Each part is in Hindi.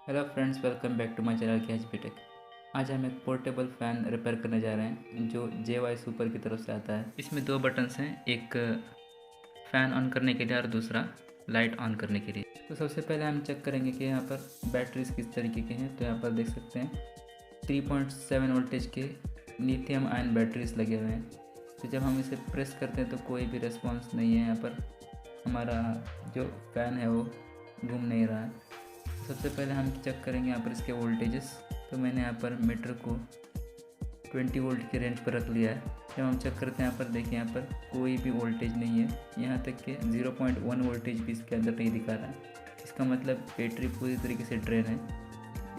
Hello friends, welcome back to my channel K H tech. आज हम एक पोर्टेबल फ़ैन रिपेयर करने जा रहे हैं जो JY सुपर की तरफ से आता है। इसमें दो बटन्स हैं, एक फ़ैन ऑन करने के लिए और दूसरा लाइट ऑन करने के लिए। तो सबसे पहले हम चेक करेंगे कि यहाँ पर बैटरीज किस तरीके के हैं। तो यहाँ पर देख सकते हैं 3.7 वोल्टेज के लिथियम आयन बैटरीज लगे हुए हैं। तो जब हम इसे प्रेस करते हैं तो कोई भी रिस्पॉन्स नहीं है। यहाँ पर हमारा जो फ़ैन है वो घूम नहीं रहा है। सबसे पहले हम चेक करेंगे यहाँ पर इसके वोल्टेजेस। तो मैंने यहाँ पर मीटर को 20 वोल्ट के रेंज पर रख लिया है। जब हम चेक करते हैं यहाँ पर देखिए, यहाँ पर कोई भी वोल्टेज नहीं है। यहाँ तक कि 0.1 वोल्टेज भी इसके अंदर नहीं दिखा रहा है। इसका मतलब बैटरी पूरी तरीके से ड्रेन है।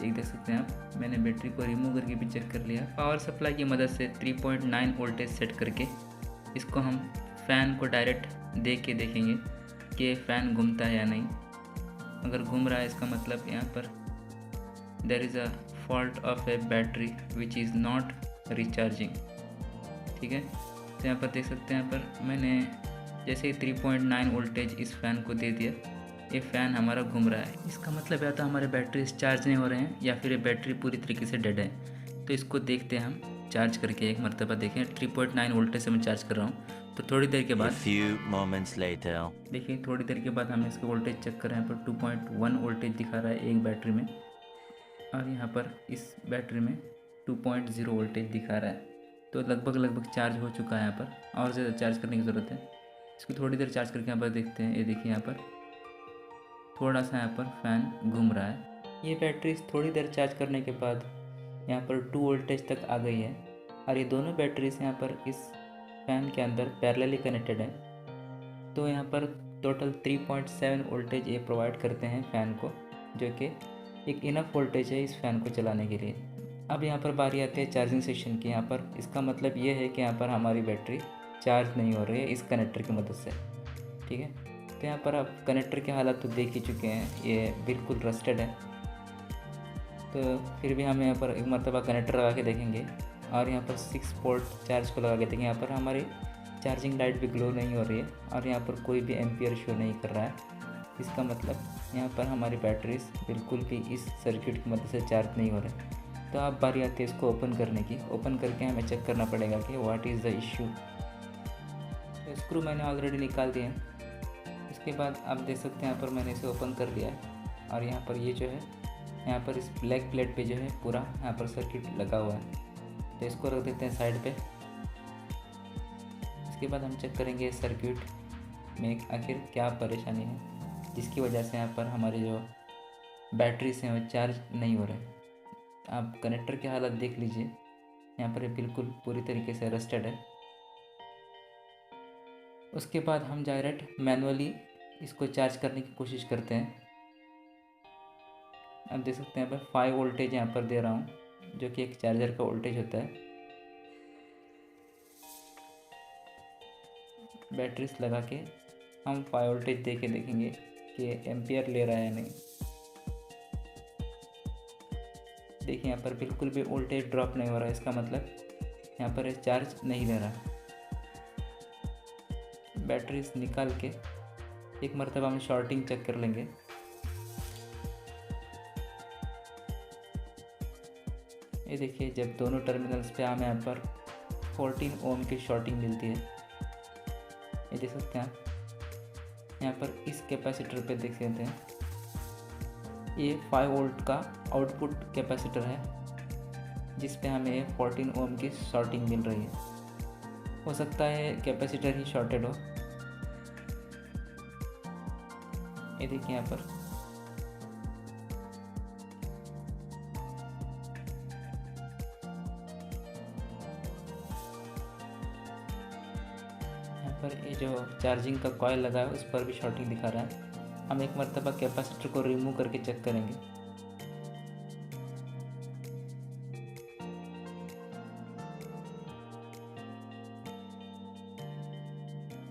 एक देख सकते हैं आप, मैंने बैटरी को रिमूव करके भी चेक कर लिया। पावर सप्लाई की मदद से 3.9 वोल्टेज सेट करके इसको हम फ़ैन को डायरेक्ट देख के देखेंगे कि फ़ैन घूमता है या नहीं। अगर घूम रहा है इसका मतलब यहाँ पर there is a fault of A battery which is not recharging. ठीक है, तो यहाँ पर देख सकते हैं, यहाँ पर मैंने जैसे ही 3.9 वोल्टेज इस फ़ैन को दे दिया, ये फ़ैन हमारा घूम रहा है। इसका मतलब या तो हमारे बैटरी चार्ज नहीं हो रहे हैं या फिर ये बैटरी पूरी तरीके से डेड है। तो इसको देखते हैं हम चार्ज करके। एक मरतबा देखें, 3.9 वोल्टेज से मैं चार्ज कर रहा हूँ। तो थोड़ी देर के बाद देखिए, थोड़ी देर के बाद हम इसके वोल्टेज चेक कर रहे हैं। यहाँ पर 2.1 वोल्टेज दिखा रहा है एक बैटरी में, और यहाँ पर इस बैटरी में 2.0 वोल्टेज दिखा रहा है। तो लगभग चार्ज हो चुका है। यहाँ पर और ज़्यादा चार्ज करने की ज़रूरत है। इसको थोड़ी देर चार्ज करके यहाँ पर देखते हैं। ये देखिए, यहाँ पर थोड़ा सा यहाँ पर फ़ैन घूम रहा है। ये बैटरी थोड़ी देर चार्ज करने के बाद यहाँ पर 2 वोल्टेज तक आ गई है, और ये दोनों बैटरीज यहाँ पर इस फ़ैन के अंदर पैरेलली कनेक्टेड है। तो यहाँ पर टोटल 3.7 वोल्टेज ये प्रोवाइड करते हैं फ़ैन को, जो कि एक इनफ वोल्टेज है इस फ़ैन को चलाने के लिए। अब यहाँ पर बारी आती है चार्जिंग सेक्शन की। यहाँ पर इसका मतलब ये है कि यहाँ पर हमारी बैटरी चार्ज नहीं हो रही है इस कनेक्टर की मदद से। ठीक है, तो यहाँ पर आप कनेक्टर की हालत तो देख ही चुके हैं, ये बिल्कुल रस्टेड है। तो फिर भी हम यहाँ पर एक मरतबा कनेक्टर लगा के देखेंगे, और यहाँ पर 6 पोर्ट चार्ज को लगा के देखेंगे। यहाँ पर हमारी चार्जिंग लाइट भी ग्लो नहीं हो रही है, और यहाँ पर कोई भी एम्पियर शो नहीं कर रहा है। इसका मतलब यहाँ पर हमारी बैटरीज बिल्कुल भी इस सर्किट की मदद से चार्ज नहीं हो रहे। तो अब बारी आती है इसको ओपन करने की। ओपन करके हमें चेक करना पड़ेगा कि व्हाट इज़ द इश्यू। तो स्क्रू मैंने ऑलरेडी निकाल दिए हैं। इसके बाद आप देख सकते हैं यहाँ पर मैंने इसे ओपन कर लिया है, और यहाँ पर ये जो है, यहाँ पर इस ब्लैक प्लेट पे जो है पूरा यहाँ पर सर्किट लगा हुआ है। तो इसको रख देते हैं साइड पे। इसके बाद हम चेक करेंगे सर्किट में आखिर क्या परेशानी है जिसकी वजह से यहाँ पर हमारे जो बैटरीज हैं वो चार्ज नहीं हो रहे। आप कनेक्टर की हालत देख लीजिए, यहाँ पर बिल्कुल पूरी तरीके से रस्टेड है। उसके बाद हम डायरेक्ट मैनुअली इसको चार्ज करने की कोशिश करते हैं। आप देख सकते हैं यहाँ पर 5 वोल्टेज यहाँ पर दे रहा हूँ, जो कि एक चार्जर का वोल्टेज होता है। बैटरीज लगा के हम 5 वोल्टेज दे के देखेंगे कि एम्पियर ले रहा है या नहीं। देखिए, यहाँ पर बिल्कुल भी वोल्टेज ड्रॉप नहीं हो रहा है। इसका मतलब यहाँ पर चार्ज नहीं ले रहा। बैटरीज निकाल के एक मरतबा हम शॉर्टिंग चेक कर लेंगे। ये देखिए, जब दोनों टर्मिनल्स पे हमें यहाँ पर 14 ओम की शॉर्टिंग मिलती है। ये देख सकते हैं आप, यहाँ पर इस कैपेसिटर पे देख सकते हैं, ये 5 वोल्ट का आउटपुट कैपेसिटर है जिस पे हमें 14 ओम की शॉर्टिंग मिल रही है। हो सकता है कैपेसिटर ही शॉर्टेड हो। ये देखिए, यहाँ पर ये जो चार्जिंग का कॉइल लगा है उस पर भी शॉर्टिंग दिखा रहा है। हम एक मरतबा कैपेसिटर को रिमूव करके चेक करेंगे।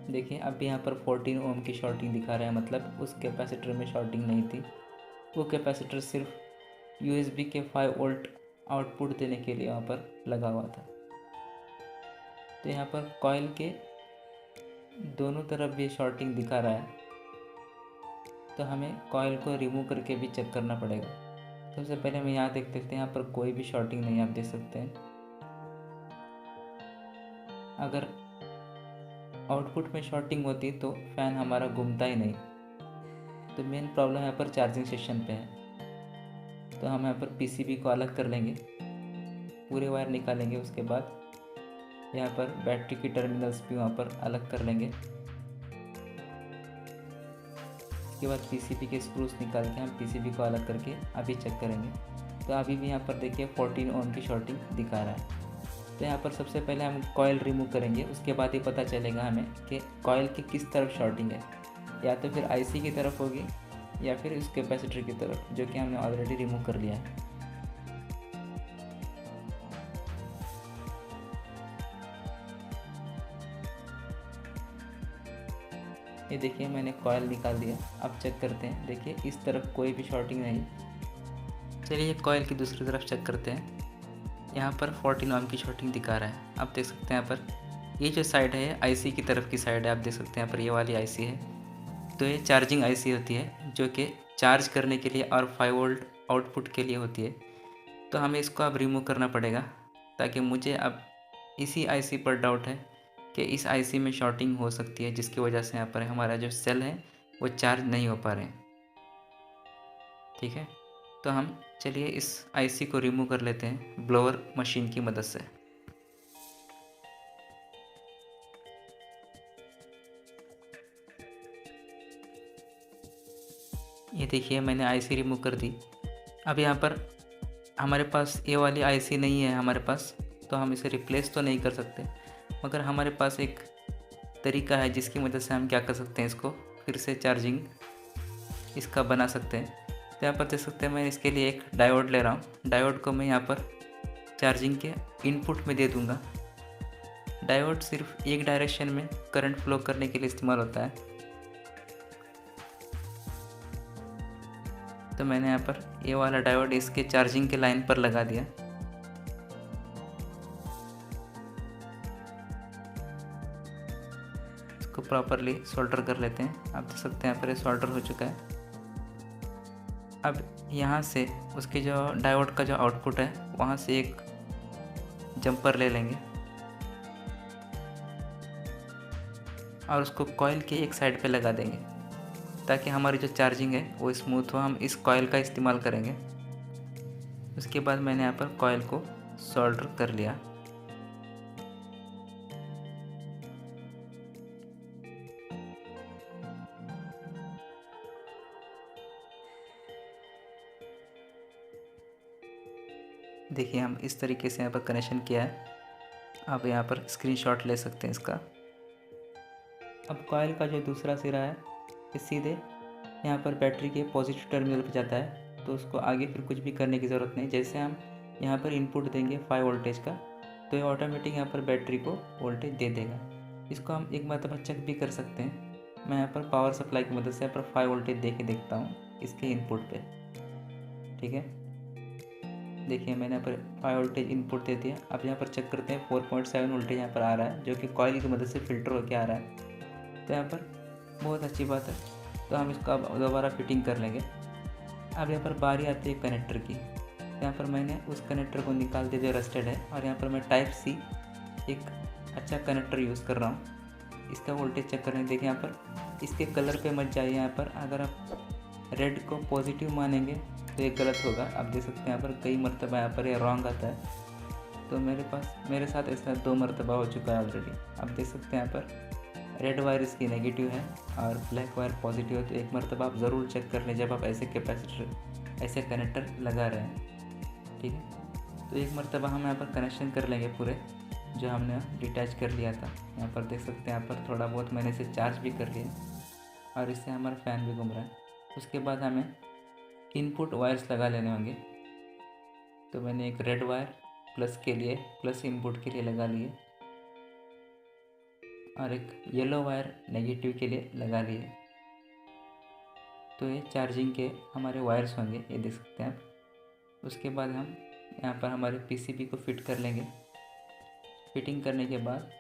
देखिए, अब यहाँ पर 14 ओम की शॉर्टिंग दिखा रहा है, मतलब उस कैपेसिटर में शॉर्टिंग नहीं थी। वो कैपेसिटर सिर्फ USB के 5 वोल्ट आउटपुट देने के लिए वहाँ पर लगा हुआ था। तो यहाँ पर कॉइल के दोनों तरफ भी शॉर्टिंग दिखा रहा है, तो हमें कॉइल को रिमूव करके भी चेक करना पड़ेगा। सबसे पहले हम यहाँ देख लेते हैं, यहाँ पर कोई भी शॉर्टिंग नहीं, आप देख सकते हैं। अगर आउटपुट में शॉर्टिंग होती तो फ़ैन हमारा घूमता ही नहीं। तो मेन प्रॉब्लम यहाँ पर चार्जिंग सेक्शन पे है। तो हम यहाँ पर पीसीबी को अलग कर लेंगे, पूरे वायर निकालेंगे। उसके बाद यहाँ पर बैटरी की टर्मिनल्स भी वहाँ पर अलग कर लेंगे। उसके बाद पीसीबी के स्क्रूज निकाल के हम पीसीबी को अलग करके अभी चेक करेंगे। तो अभी भी यहाँ पर देखिए 14 ओम की शॉर्टिंग दिखा रहा है। तो यहाँ पर सबसे पहले हम कॉयल रिमूव करेंगे, उसके बाद ही पता चलेगा हमें कि कॉयल की किस तरफ शॉर्टिंग है। या तो फिर आईसी की तरफ होगी या फिर उस कैपेसिटर की तरफ, जो कि हमने ऑलरेडी रिमूव कर लिया है। ये देखिए मैंने कॉयल निकाल दिया। अब चेक करते हैं, देखिए इस तरफ कोई भी शॉर्टिंग नहीं। चलिए कॉयल की दूसरी तरफ चेक करते हैं। यहाँ पर 14 ओम की शॉर्टिंग दिखा रहा है। आप देख सकते हैं यहाँ पर ये जो साइड है आईसी की तरफ की साइड है। आप देख सकते हैं यहाँ पर ये वाली आईसी है। तो ये चार्जिंग आईसी होती है, जो कि चार्ज करने के लिए और 5 वोल्ट आउटपुट के लिए होती है। तो हमें इसको अब रिमूव करना पड़ेगा, ताकि मुझे अब इसी आईसी पर डाउट है कि इस आईसी में शॉर्टिंग हो सकती है, जिसकी वजह से यहाँ पर हमारा जो सेल है वो चार्ज नहीं हो पा रहे हैं। ठीक है, तो हम चलिए इस आईसी को रिमूव कर लेते हैं ब्लोअर मशीन की मदद से। ये देखिए मैंने आईसी रिमूव कर दी। अब यहाँ पर हमारे पास ये वाली आईसी नहीं है हमारे पास, तो हम इसे रिप्लेस तो नहीं कर सकते, मगर हमारे पास एक तरीका है जिसकी मदद से हम क्या कर सकते हैं, इसको फिर से चार्जिंग इसका बना सकते हैं। तो यहाँ पर देख सकते हैं मैं इसके लिए एक डायोड ले रहा हूँ। डायोड को मैं यहाँ पर चार्जिंग के इनपुट में दे दूँगा। डायोड सिर्फ एक डायरेक्शन में करंट फ्लो करने के लिए इस्तेमाल होता है। तो मैंने यहाँ पर ये वाला डायोड इसके चार्जिंग के लाइन पर लगा दिया। इसको प्रॉपरली सोल्डर कर लेते हैं। आप देख सकते हैं यहाँ पर ये सोल्डर हो चुका है। अब यहाँ से उसके जो डायोड का जो आउटपुट है वहाँ से एक जंपर ले लेंगे और उसको कॉइल के एक साइड पे लगा देंगे, ताकि हमारी जो चार्जिंग है वो स्मूथ हो। हम इस कॉइल का इस्तेमाल करेंगे। उसके बाद मैंने यहाँ पर कॉइल को सोल्डर कर लिया। देखिए हम इस तरीके से यहाँ पर कनेक्शन किया है। आप यहाँ पर स्क्रीनशॉट ले सकते हैं इसका। अब कॉइल का जो दूसरा सिरा है ये सीधे यहाँ पर बैटरी के पॉजिटिव टर्मिनल पर जाता है, तो उसको आगे फिर कुछ भी करने की ज़रूरत नहीं। जैसे हम यहाँ पर इनपुट देंगे 5 वोल्टेज का, तो ये ऑटोमेटिक यहाँ पर बैटरी को वोल्टेज दे देगा। इसको हम एक मरतबा चेक भी कर सकते हैं। मैं यहाँ पर पावर सप्लाई की मदद से यहाँ पर 5 वोल्टेज दे के देखता हूँ इसके इनपुट पे। ठीक है, देखिए मैंने यहाँ पर 5 वोल्टेज इनपुट दे दिया। अब यहाँ पर चेक करते हैं 4.7 वोल्टेज यहाँ पर आ रहा है, जो कि कॉइल की मदद से फिल्टर होकर आ रहा है। तो यहाँ पर बहुत अच्छी बात है। तो हम इसको अब दोबारा फिटिंग कर लेंगे। अब यहाँ पर बारी आती है कनेक्टर की। यहाँ पर मैंने उस कनेक्टर को निकाल दिया जो रस्टेड है, और यहाँ पर मैं टाइप सी एक अच्छा कनेक्टर यूज़ कर रहा हूँ। इसका वोल्टेज चेक करने देखिए यहाँ पर इसके कलर पे मत जाइए। यहाँ पर अगर आप रेड को पॉजिटिव मानेंगे तो ये गलत होगा। आप देख सकते हैं यहाँ पर कई मरतबा यहाँ पर ये रॉन्ग आता है। तो मेरे साथ ऐसा 2 मरतबा हो चुका है ऑलरेडी। आप देख सकते हैं यहाँ पर रेड वायर इसकी नेगेटिव है और ब्लैक वायर पॉजिटिव है। तो एक मरतबा आप ज़रूर चेक कर लें जब आप ऐसे कैपेसिटर ऐसे कनेक्टर लगा रहे हैं। ठीक है, तो एक मरतबा हम यहाँ पर कनेक्शन कर लेंगे पूरे जो हमने डिटैच कर लिया था। यहाँ पर देख सकते हैं यहाँ पर थोड़ा बहुत मैंने इसे चार्ज भी कर लिया और इससे हमारा फ़ैन भी घूम रहा है। उसके बाद हमें इनपुट वायर्स लगा लेने होंगे। तो मैंने एक रेड वायर प्लस के लिए, प्लस इनपुट के लिए लगा लिए, और एक येलो वायर नेगेटिव के लिए लगा लिए। तो ये चार्जिंग के हमारे वायर्स होंगे, ये देख सकते हैं आप। उसके बाद हम यहाँ पर हमारे पीसीबी को फिट कर लेंगे। फिटिंग करने के बाद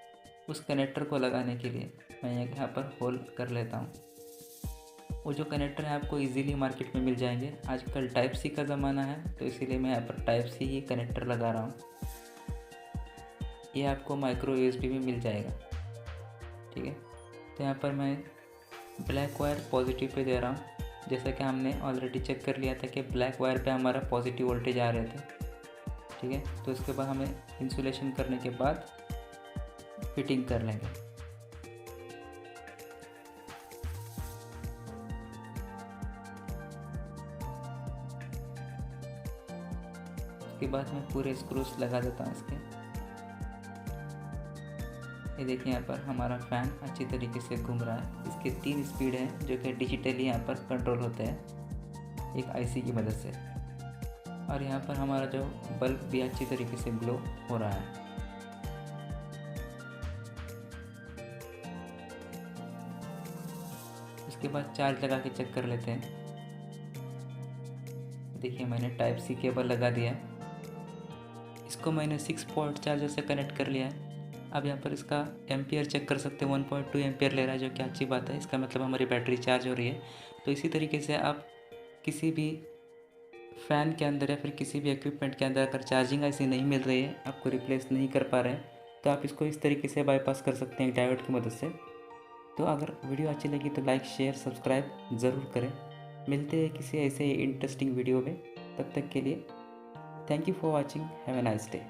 उस कनेक्टर को लगाने के लिए मैं यहाँ पर होल कर लेता हूँ। वो जो कनेक्टर है आपको इजीली मार्केट में मिल जाएंगे। आजकल टाइप सी का ज़माना है, तो इसीलिए मैं यहाँ पर टाइप सी ही कनेक्टर लगा रहा हूँ। ये आपको माइक्रो USB भी मिल जाएगा, ठीक है। तो यहाँ पर मैं ब्लैक वायर पॉजिटिव पे दे रहा हूँ। जैसा कि हमने ऑलरेडी चेक कर लिया था कि ब्लैक वायर पे हमारा पॉजिटिव वोल्टेज आ रहे थे, ठीक है। तो इसके बाद हमें इंसुलेशन करने के बाद फिटिंग कर लेंगे। उसके बाद मैं पूरे स्क्रूस लगा देता हूँ इसके। ये देखिए यहाँ पर हमारा फ़ैन अच्छी तरीके से घूम रहा है। इसके 3 स्पीड हैं जो कि डिजिटली यहाँ पर कंट्रोल होते हैं एक IC की मदद से। और यहाँ पर हमारा जो बल्ब भी अच्छी तरीके से ग्लो हो रहा है। उसके बाद चार्ज लगा के चेक कर लेते हैं। देखिए मैंने टाइप C केबल लगा दिया है। इसको मैंने 6 पोर्ट चार्जर से कनेक्ट कर लिया है। अब यहाँ पर इसका एम्पियर चेक कर सकते हैं, 1.2 एम्पियर ले रहा है, जो कि अच्छी बात है। इसका मतलब हमारी बैटरी चार्ज हो रही है। तो इसी तरीके से आप किसी भी फ़ैन के अंदर या फिर किसी भी इक्विपमेंट के अंदर अगर चार्जिंग ऐसी नहीं मिल रही है, आपको रिप्लेस नहीं कर पा रहे हैं, तो आप इसको इस तरीके से बाईपास कर सकते हैं डायोड की मदद से। तो अगर वीडियो अच्छी लगी तो लाइक शेयर सब्सक्राइब ज़रूर करें। मिलते हैं किसी ऐसे इंटरेस्टिंग वीडियो में। तब तक के लिए thank you for watching. Have a nice day.